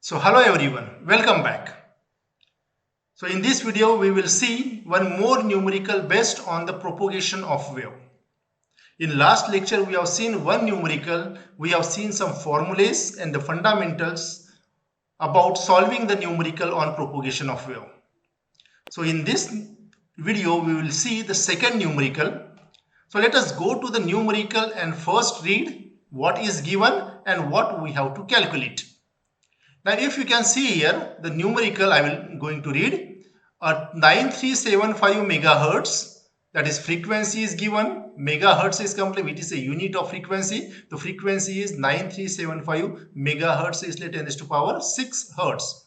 So hello everyone, welcome back. So in this video we will see one more numerical based on the propagation of wave. In last lecture we have seen one numerical, we have seen some formulas and the fundamentals about solving the numerical on propagation of wave. So in this video we will see the second numerical. So let us go to the numerical and first read what is given and what we have to calculate. Now, if you can see here, the numerical I will going to read 9375 megahertz, that is frequency is given, megahertz is complete, it is a unit of frequency. The frequency is 9375 megahertz is 10 to the power 6 hertz.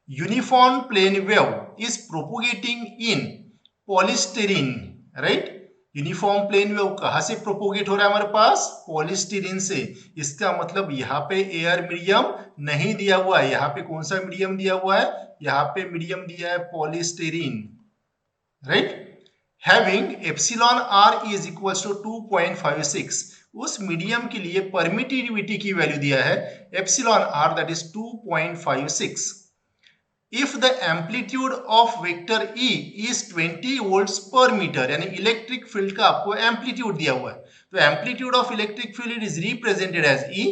Uniform plane wave is propagating in polystyrene, right? Uniform plane wave कहां से propagate हो रहा है हमारे पास? Polystyrene से। इसका मतलब यहाँ पे एयर मीडियम नहीं दिया हुआ है, यहाँ पे कौन सा मीडियम दिया हुआ है? यहाँ पे मीडियम दिया है polystyrene, right? Having epsilon r is equals to 2.56, उस मीडियम के लिए परमिटिविटी की वैल्यू दिया है epsilon r that is 2.56. If the amplitude of vector E is 20 volts per meter, यानी इलेक्ट्रिक फील्ड का आपको एम्पलीट्यूड दिया हुआ है, तो amplitude of electric field is represented as E,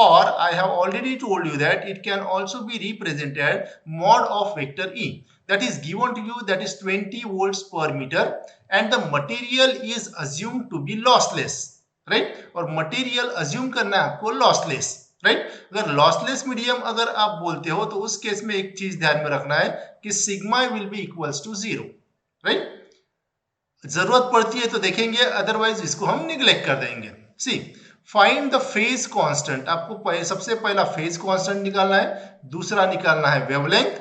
or I have already told you that it can also be represented mod of vector E, that is given to you, that is 20 volts per meter, and the material is assumed to be lossless, right? और material assume करना है आपको lossless, right? अगर lossless medium अगर आप बोलते हो तो उस केस में एक चीज ध्यान में रखना है कि sigma will be equals to 0, right? जरूरत पड़ती है तो देखेंगे, अदरवाइज इसको हम निग्लेक्ट कर देंगे. सी, फाइंड द फेज कांस्टेंट. आपको सबसे पहला फेज कांस्टेंट निकालना है, दूसरा निकालना है wavelength,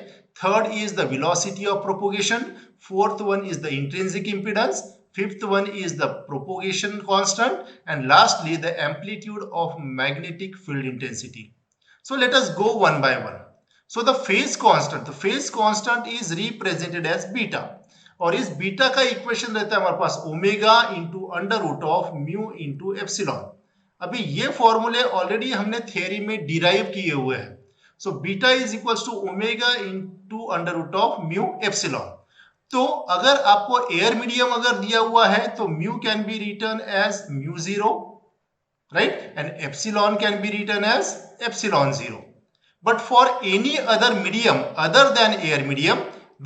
third is the velocity of propagation, fourth one is the intrinsic impedance, fifth one is the propagation constant, and lastly the amplitude of magnetic field intensity. So let us go one by one. So the phase constant is represented as beta, और इस beta का equation रहता है हमारे पास omega into under root of mu into epsilon. अभी ये फॉर्मूले ऑलरेडी हमने थियरी में डिराइव किए हुए हैं. So beta is equals to omega into under root of mu epsilon. तो अगर आपको एयर मीडियम अगर दिया हुआ है तो mu can be written as mu 0, right? And epsilon can be written as epsilon 0. But for any other medium other than air medium,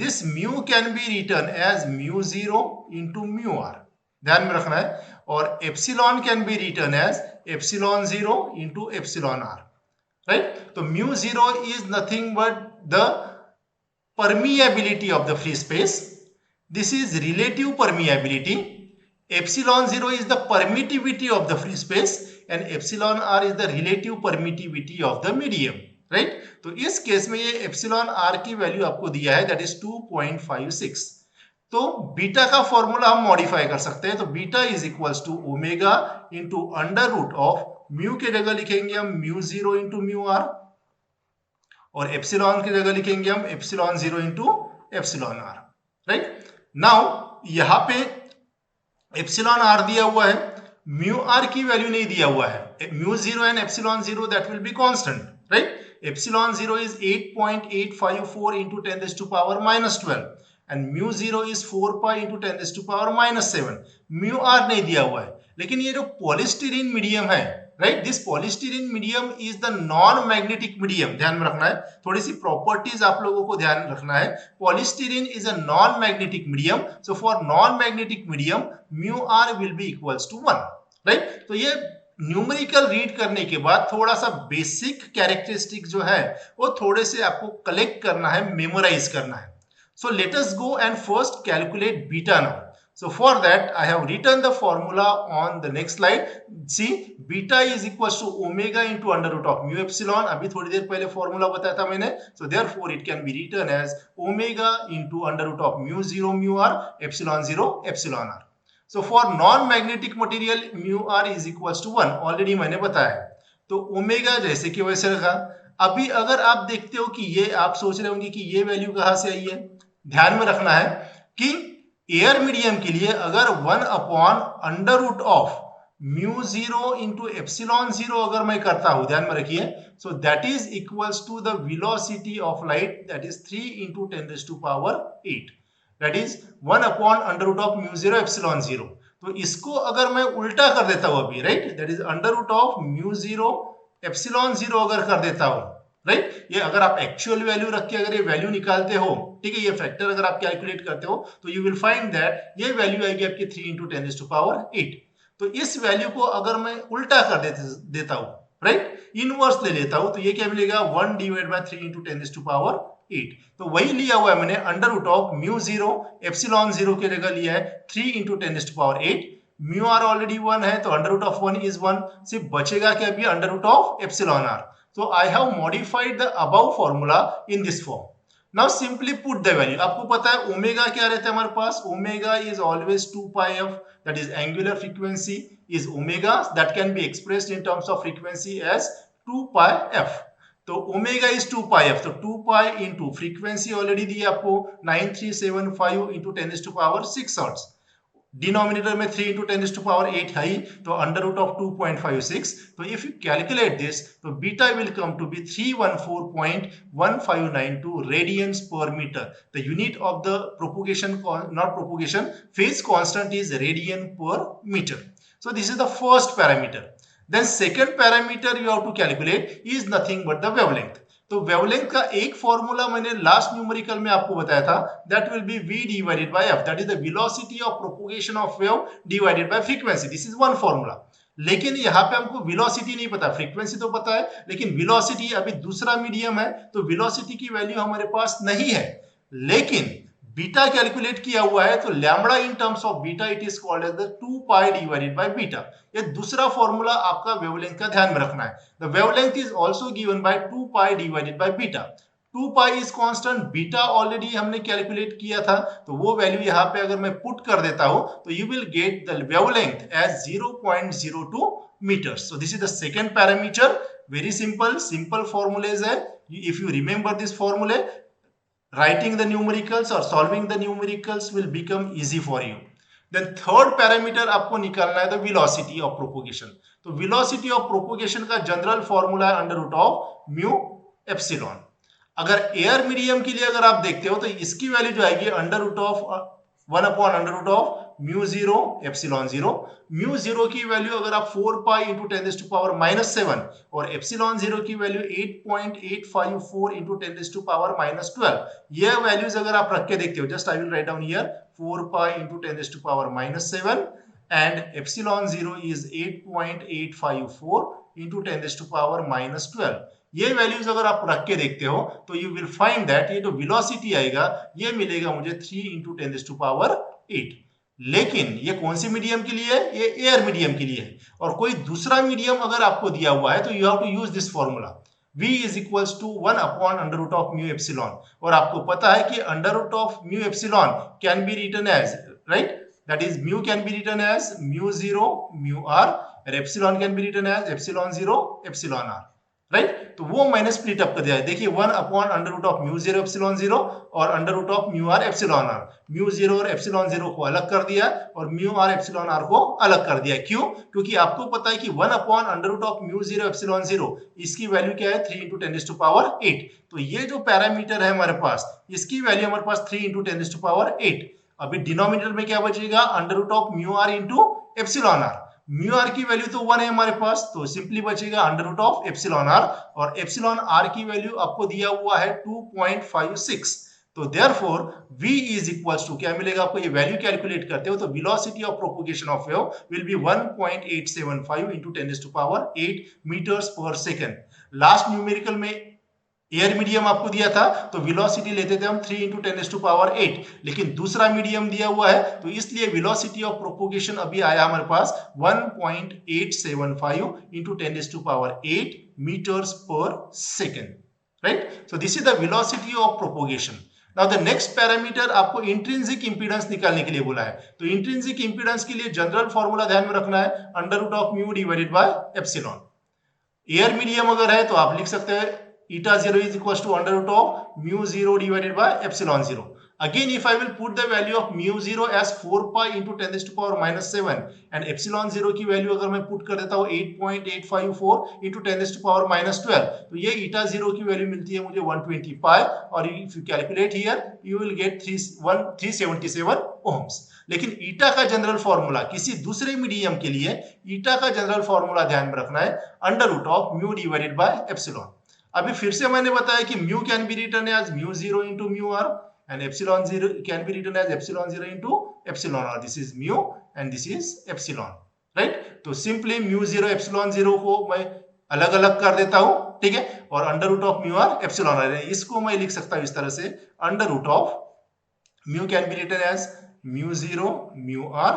this mu can be written as mu 0 into mu r, ध्यान में रखना है. और epsilon can be written as epsilon 0 into epsilon r, right? तो mu 0 is nothing but the permeability of the free space. This is relative permeability. Epsilon 0 is the permittivity of the free space and epsilon r is the relative permittivity of the medium, right? तो इस case में ये epsilon r की value आपको दिया है, that is 2.56. तो beta का फॉर्मूला हम मॉडिफाई कर सकते हैं. तो beta is equals to omega into under root of mu के जगह लिखेंगे हम म्यू 0 इंटू म्यू आर, और एप्सिलॉन की जगह लिखेंगे हम epsilon 0 into epsilon r, right? Now यहां पे एप्सिलॉन आर दिया हुआ है, म्यू आर की वैल्यू नहीं दिया हुआ है. Mu 0 and epsilon 0 that will be constant, right? Epsilon 0 is 8.854 into 10 to power -12 and mu 0 is 4 pi into 10 to power -7. Mu r नहीं दिया हुआ है, लेकिन ये जो पॉलीस्टीरीन मीडियम है, राइट, this polystyrene medium is the non magnetic medium. ध्यान में रखना है, थोड़ी सी प्रॉपर्टीज आप लोगों को ध्यान रखना है. Polystyrene is a non magnetic medium, so for non magnetic medium mu r will be equals to 1, right? तो ये न्यूमेरिकल रीड करने के बाद थोड़ा सा बेसिक कैरेक्टरिस्टिक जो है वो थोड़े से आपको कलेक्ट करना है, मेमोराइज करना है. So let us go and first calculate beta now. So for that I have written the formula on the next slide. See, beta is equals to omega into under root of mu epsilon. अभी थोड़ी देर पहले formula बताया था मैंने. So therefore it can be written as omega into under root of mu 0 mu r epsilon 0 epsilon r. So for non-magnetic material mu r is equals to 1. Already मैंने बताया. तो omega जैसे कि वैसे रखा. अभी अगर आप देखते हो कि ये आप सोच रहे होंगे कि ये वैल्यू कहाँ से आई है, ध्यान में रखना है कि एयर मीडियम के लिए अगर 1 upon under root of mu zero into epsilon zero अगर मैं करता हूं, ध्यान में रखिए, so that is equals to the velocity of light, that is 3 into 10⁸8, that is 1/√ऑफ म्यू जीरो एप्सिलॉन जीरो। तो इसको अगर मैं उल्टा कर देता हूं अभी, राइट, दैट इज √ऑफ म्यू जीरो एप्सिलॉन जीरो अगर कर देता हूं, राइट, ये अगर आप एक्चुअल वैल्यू रख के अगर ये वैल्यू निकालते हो, ठीक है, ये फैक्टर अगर आप कैलकुलेट करते हो, तो यू विल फाइंड दैट ये वैल्यू आएगी आपकी 3 इंटू 10⁸8। तो इस वैल्यू को अगर मैं उल्टा कर देता हूं, राइट, इनवर्स ले लेता हूं, तो ये क्या मिलेगा, 1 डिवाइड बाय 3 इंटू 10⁸8। तो वही लिया हुआ है मैंने, √of mu zero epsilon zero की जगह लिया है 3 इंटू 10⁸8। म्यू आर ऑलरेडी 1 है, तो √ऑफ 1 इज 1, सिर्फ बचेगा क्या अभी, √ऑफ epsilon r. So I have modified the above formula in this form. Now simply put the value. आपको पता है ओमेगा क्या रहता है हमारे पास, omega is always 2 pi f, that is angular frequency is omega, that can be expressed in terms of frequency as 2 pi f. तो omega is 2 pi f, तो 2 pi into frequency already दी आपको 9375 into 10⁶ hertz. Denominator में 3 into 10⁸8 है, तो √ऑफ 2.56, तो if you calculate this, तो beta will come to be 314.1592 radians per metre. The unit of the propagation, not propagation, phase constant is radian per metre. So this is the first parameter. Then second parameter you have to calculate is nothing but the wavelength. तो wavelength का एक formula मैंने last numerical में आपको बताया था, that will B v divided by f, that is the velocity of propagation of wave divided by frequency. This is one formula. लेकिन यहाँ पे हमको वेलोसिटी नहीं पता, फ्रीक्वेंसी तो पता है, लेकिन वेलोसिटी अभी दूसरा मीडियम है, तो वेलोसिटी की वैल्यू हमारे पास नहीं है। लेकिन बीटा कैलकुलेट किया हुआ है, तो lambda in terms of beta it is called as the 2 pi divided by beta. ये दूसरा फॉर्मूला आपका वेवलेंथ का ध्यान में रखना है। The wavelength is also given by 2 pi divided by beta. 2 pi is constant, beta already हमने calculate किया था, तो वो वैल्यू यहाँ पे अगर मैं पुट कर देता हूं, तो you will get the wavelength as 0.02 meters. So this is the second parameter. Very simple formulas है. If you remember this formula, writing the numericals or solving the numericals will become easy for you. Then third parameter आपको निकालना है the velocity of propagation. तो velocity of propagation का general formula है √of mu epsilon. अगर air medium के लिए अगर आप देखते हो, तो इसकी वैल्यू जो आएगी √ऑफ 1/√ऑफ mu zero epsilon zero. Mu zero की वैल्यू अगर आप 4 पाई इंटू 10⁻⁷ और एप्सिलॉन जीरो की वैल्यू 8.854 इंटू 10⁻⁻12, ये वैल्यूज अगर आप रख के देखते हो, just I will write down here 4 pi into 10⁻⁷ and epsilon 0 is 8.854 into 10⁻⁻12। ये वैल्यूज अगर आप रख के देखते हो, तो यू विल फाइंड दैट ये जो वेलोसिटी आएगा, ये मिलेगा मुझे 3 इंटू 10⁸8। लेकिन ये कौन सी मीडियम के लिए है? ये एयर मीडियम के लिए है। और कोई दूसरा मीडियम अगर आपको दिया हुआ है, तो you have to use this formula, v is equals to 1/√ऑफ म्यू एप्सिलॉन। और आपको पता है कि √ऑफ mu epsilon can be written as, right, that is mu can be written as mu 0 mu r and epsilon can be written as epsilon 0 epsilon r, right? तो वो मैंने स्प्लिट अप कर दिया है। देखिए 1/√ऑफ म्यू 0 एप्सिलॉन 0 और √of mu r epsilon r, mu 0 और epsilon 0 को अलग कर दिया और म्यू r एप्सिलॉन r को अलग कर दिया। क्यों? क्योंकि आपको पता है कि 1/√ऑफ म्यू 0 एप्सिलॉन 0 इसकी वैल्यू क्या है? 3 इंटू 10⁸8। तो ये जो पैरामीटर है हमारे पास, इसकी वैल्यू हमारे पास 3 इंटू 10⁸8। अभी डिनोमिनेटर में क्या बचेगा? √ऑफ mu r into epsilon r। Mu r की वैल्यू तो 1 है हमारे पास, तो सिंपली बचेगा √ऑफ एप्सिलॉन r, और एप्सिलॉन r की वैल्यू आपको दिया हुआ है 2.56। तो therefore v is equals to, क्या मिलेगा आपको? ये वैल्यू कैलकुलेट करते हो तो velocity of propagation of wave will be 1.875 into 10⁸8 metres per second. Last numerical में एयर मीडियम आपको दिया था, तो वेलोसिटी लेते थे हम 3 इंटू 10⁸8, लेकिन दूसरा मीडियम दिया हुआ है, तो इसलिए वेलोसिटी ऑफ प्रोपोगेशन अभी आया हमारे पास 1.875 इंटू 10⁸8 मीटर्स पर second, right? So this is the velocity of propagation. Now the next parameter आपको इंट्रिंसिक इंपीडेंस निकालने के लिए बोला है। तो इंट्रिंसिक इंपीडेंस के लिए जनरल फॉर्मूला ध्यान में रखना है, √of mu divided by epsilon. Air medium अगर है तो आप लिख सकते हैं eta 0 is equals to √of mu 0 divided by epsilon 0। Again, if I will put the value of mu 0 as 4 pi into 10 raised to power minus 7 and epsilon 0 की value अगर मैं पुट कर देता हूँ 8.854 into 10 raised to power minus 12, तो ये eta 0 की value मिलती है मुझे 120 pi और if you calculate here you will get 377 ohms. लेकिन ईटा का जनरल फॉर्मूला किसी दूसरे मीडियम के लिए ईटा का जनरल फॉर्मूला ध्यान में रखना है under root of mu divided by epsilon. अभी फिर से मैंने बताया कि mu can be written as mu 0 into mu r and epsilon 0 can be written as epsilon 0 into epsilon r. This is mu and this is epsilon, right? तो simply mu 0 epsilon 0 को मैं अलग अलग कर देता हूं, ठीक है, और under root of mu r epsilon r, इसको मैं लिख सकता हूं इस तरह से under root of mu can be written as mu 0 mu r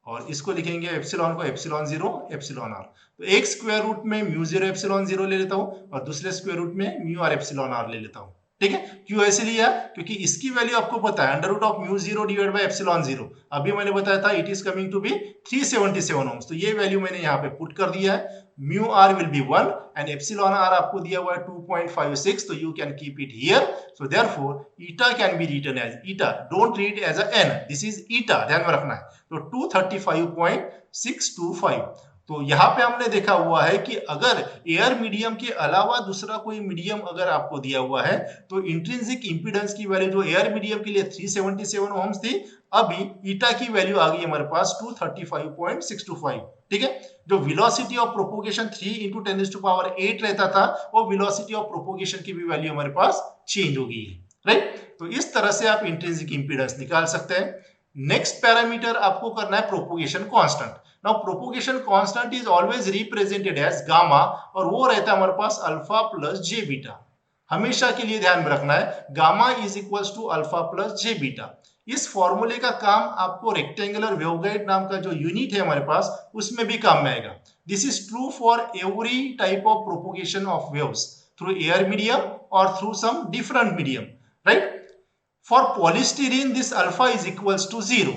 और इसको लिखेंगे एप्सिलॉन को एप्सिलॉन 0 एप्सिलॉन आर. तो एक स्क्वायर रूट में म्यू 0 एप्सिलॉन 0 ले लेता हूं और दूसरे स्क्वायर रूट में म्यू आर एप्सिलॉन आर ले लेता हूं, ठीक है. क्यों ऐसे लिया? क्योंकि इसकी वैल्यू आपको पता है under root of mu 0 divide by epsilon 0. अभी मैंने बताया था it is coming to be 377 ohms. तो ये वैल्यू मैंने यहाँ पे पुट कर दिया है. Mu r will be 1 and epsilon r आपको दिया हुआ है 2.56. तो you can keep it here. So therefore eta can be written as eta. Don't read as a n, this is eta, ध्यान में रखना है. तो 235.625. तो यहाँ पे हमने देखा हुआ है कि अगर एयर मीडियम के अलावा दूसरा कोई मीडियम अगर आपको दिया हुआ है तो इंट्रिंसिक इंपीडेंस की वैल्यू जो एयर मीडियम के लिए 377 ohms थी, अभी ईटा की वैल्यू आ गई हमारे पास 235.625, ठीक है. जो velocity of propagation 3 into 10 raised to power 8 रहता था, वो वेलोसिटी ऑफ प्रोपोगेशन की भी वैल्यू हमारे पास चेंज हो गई है, राइट. तो इस तरह से आप इंट्रिंसिक इंपीडेंस निकाल सकते हैं. नेक्स्ट पैरामीटर आपको करना है propagation constant. Now propagation constant is always represented as gamma और वो रहता है हमारे पास अल्फा प्लस जे बीटा. हमेशा के लिए ध्यान में रखना है gamma is equals to alpha plus j beta. इस फॉर्मूले का काम आपको रेक्टेंगुलर वेवगाइड नाम का जो यूनिट है हमारे पास उसमें भी काम में आएगा. This is true for every type of propagation of waves through air medium और through some different medium, right. For polystyrene this alpha is equals to 0,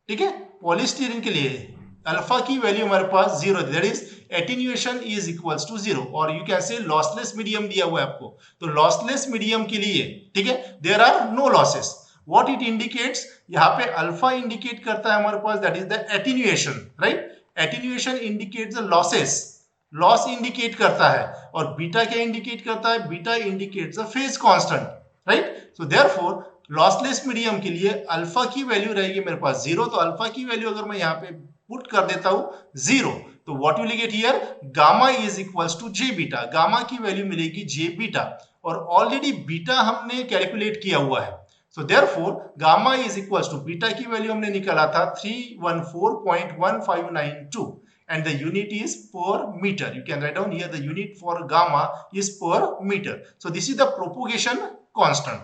ठीक है. पॉलीस्टीरीन के लिए अल्फा की वैल्यू हमारे पास 0, that is attenuation is equals to 0 और you can say lossless medium दिया हुआ है आपको. तो लॉसलेस मीडियम के लिए, ठीक है, there are no losses. What it indicates, यहाँ पे अल्फा इंडिकेट करता है हमारे पास that is the attenuation, right. Attenuation indicates the losses, loss indicate करता है. और बीटा क्या इंडिकेट करता है? Beta indicates the phase constant, right. So therefore lossless medium के लिए अल्फा की वैल्यू रहेगी मेरे पास 0. तो अल्फा की वैल्यू अगर मैं यहाँ पे पुट कर देता हूं 0, तो what will get here? Gamma is equals to j beta. Gamma की वैल्यू मिलेगी जे बीटा और ऑलरेडी बीटा हमने कैलकुलेट किया हुआ है. So therefore gamma is equals to beta की वैल्यू हमने निकाला था 314.1592 and the unit is per meter. You can write down here the unit for gamma is per meter. So this is the propagation constant.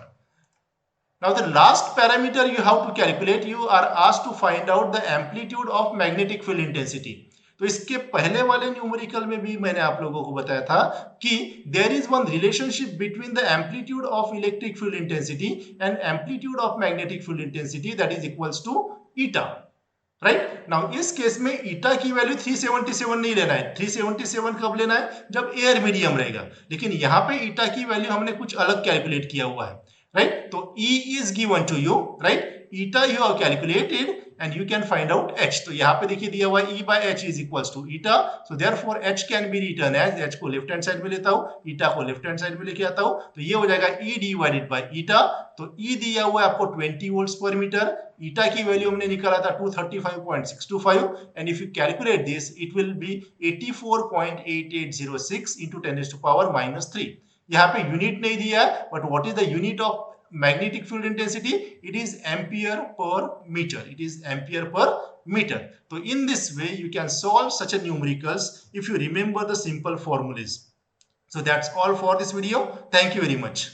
Now the last parameter you have to calculate, you are asked to find out the amplitude of magnetic field intensity. तो इसके पहले वाले numerical में भी मैंने आप लोगों को बताया था कि there is one relationship between the amplitude of electric field intensity and amplitude of magnetic field intensity that is equals to eta, right. Now इस केस में eta की वैल्यू 377 नहीं लेना है. 377 कब लेना है? जब एयर मीडियम रहेगा. लेकिन यहाँ पे eta की वैल्यू हमने कुछ अलग कैलकुलेट किया हुआ है, right. तो E is given to you, right. Eta you have calculated and you can find out H. तो यहाँ पे देखिए दिया हुआ है E by H is equals to eta. So therefore H can be written as, H को left hand side में लेता हूँ, eta को लेफ्ट हैंड साइड में लेके आता हूँ, तो ये हो जाएगा E divided by eta. तो E दिया हुआ है आपको 20 volts per meter. eta की वैल्यू हमने निकाला था 235.625 and if you calculate this it will be 84.8806 into 10 raised to power minus 3. यहाँ पे यूनिट नहीं दिया है, but what is the unit of magnetic field intensity? It is ampere per meter. It is ampere per meter. So in this way you can solve such a numericals if you remember the simple formulas. So that's all for this video. Thank you very much.